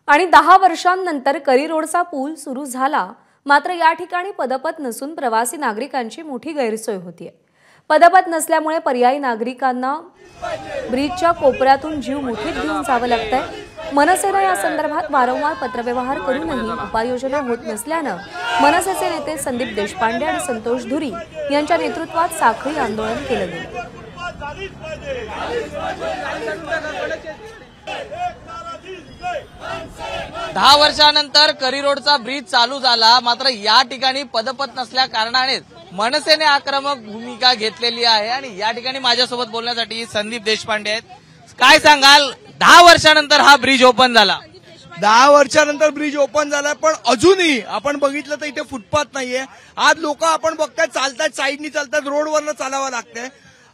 आणि 10 वर्षांनंतर करी रोडचा पूल सुरू झाला, मात्र या ठिकाणी पदपथ नसून प्रवासी नागरिकांची मोठी गैरसोय होतीये। पदपथ नसल्यामुळे पर्यायी नागरिकांना ब्रिजच्या कोपऱ्यातून जीव मुठीत घेऊन जावं लागतंय। मनसेने या संदर्भात वारंवार पत्रव्यवहार करूनही उपाययोजना होत नसल्यानं मनसेचे नेते संदीप देशपांडे आणि संतोष धुरी यांच्या नेतृत्वात साखळी आंदोलन केलं गेलं। 10 वर्षानंतर करी रोडचा ब्रिज चालू झाला, मात्र या ठिकाणी पदपथ नसल्या कारणाने मनसेने आक्रमक भूमिका घेतलेली आहे। आणि या ठिकाणी माझ्यासोबत बोलण्यासाठी संदीप देशपांडे आहेत। काय सांगाल, 10 वर्षानंतर हा ब्रिज ओपन झाला? 10 वर्षानंतर ब्रिज ओपन झाला, पण अजूनही आपण बघितलं तर इथे फुटपाथ नाहीये। आज लोक आपण बघताय चालतात, साईडनी चालतात, रोडवरनं चालावं लागतंय।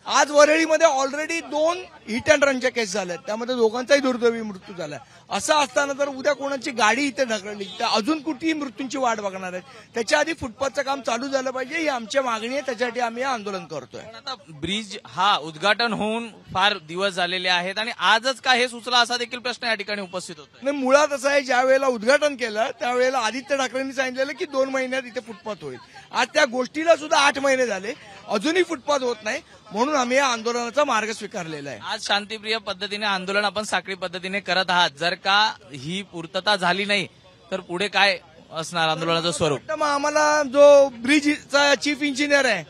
आज वरळीमध्ये ऑलरेडी 2 हिट अँड रनच्या केस झाल्यात, त्यामध्ये दोघांचाही दुर्दैवी मृत्यू झालाय। असं असताना जर उद्या कोणाची गाडी इथे ढकलली तर अजून कुठेही मृत्यूंची वाट बघणार आहे। त्याच्या आधी फुटपाथचं काम चालू झालं पाहिजे, ही आमची मागणी आहे। त्याच्यासाठी आम्ही आंदोलन करतोय। आता ब्रिज हा उद्घाटन होऊन फार दिवस झालेले आहेत आणि आजच का हे सुचला असा देखील प्रश्न या ठिकाणी उपस्थित होतो। मुळात असं आहे, ज्या वेळेला उद्घाटन केलं त्यावेळेला आदित्य ठाकरेंनी सांगितलेलं की 2 महिन्यात इथे फुटपाथ होईल। आज त्या गोष्टीला सुद्धा 8 महिने झाले, अजूनही फुटपाथ होत नाही, म्हणून आम्ही या आंदोलनाचा मार्ग स्वीकारलेला आहे। आज शांतिप्रिय पद्धतीने आंदोलन आपण साखळी पद्धतीने करत आहात। जर का ही पूर्तता झाली नाही तर पुढे काय असणार आंदोलनाचं स्वरूप? मग आम्हाला जो ब्रिजचा चीफ इंजिनियर आहे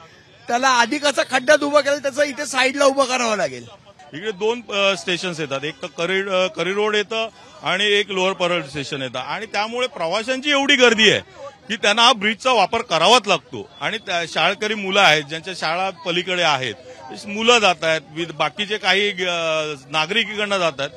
त्याला आधी कसा खड्ड्यात उभं केलं त्याचं इथे साईडला उभं करावं लागेल। इकडे 2 स्टेशन्स येतात, एक तर करी रोड येतं आणि एक लोअर परळ स्टेशन येतं, आणि त्यामुळे प्रवाशांची एवढी गर्दी आहे की त्यांना हा ब्रिजचा वापर करावाच लागतो। आणि शाळकरी मुलं आहेत, ज्यांच्या शाळा पलीकडे आहेत, मुलं जात आहेत, बाकीचे काही नागरिक इकडनं जात आहेत।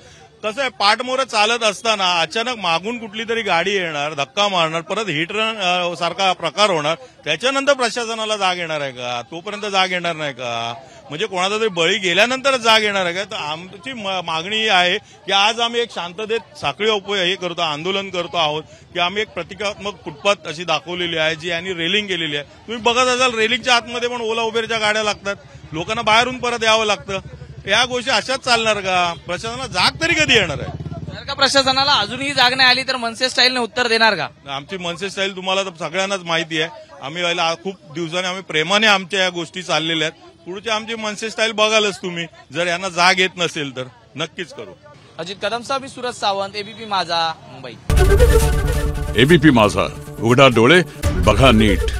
कसं आहे, पाठमोरं चालत असताना अचानक मागून कुठली तरी गाडी येणार, धक्का मारणार, परत हिट रन सारखा प्रकार होणार, त्याच्यानंतर प्रशासनाला जाग येणार आहे का? तोपर्यंत जाग येणार नाही का? म्हणजे कोणाचा तरी बळी गेल्यानंतर जाग येणार आहे का? तर आमची मागणी ही आहे की आज आम्ही एक शांततेत साखळी हे करतो, आंदोलन करतो आहोत की आम्ही एक प्रतिकात्मक फुटपाथ अशी दाखवलेली आहे, जी यांनी रेलिंग केलेली आहे। तुम्ही बघत असाल, रेलिंगच्या आतमध्ये पण ओला उबेरच्या गाड्या लागतात, लोकांना बाहेरून परत यावं लागतं। या गोष्टी अशाच चालणार का? प्रशासनाला जाग तरी कधी येणार आहे? जर का प्रशासनाला अजूनही जाग नाही आली तर मनसे स्टाईलने उत्तर देणार का? आमची मनसे स्टाईल तुम्हाला तर सगळ्यांनाच माहिती आहे। आम्ही खूप दिवसांनी आम्ही प्रेमाने आमच्या या गोष्टी चाललेल्या आहेत। पुढची आमची मनसे स्टाईल बघालच तुम्ही, जर यांना जाग येत नसेल तर नक्कीच करू। अजित कदमचा मी सूरज सावंत, एबीपी माझा, मुंबई। एबीपी माझा, उघडा डोळे बघा नीट।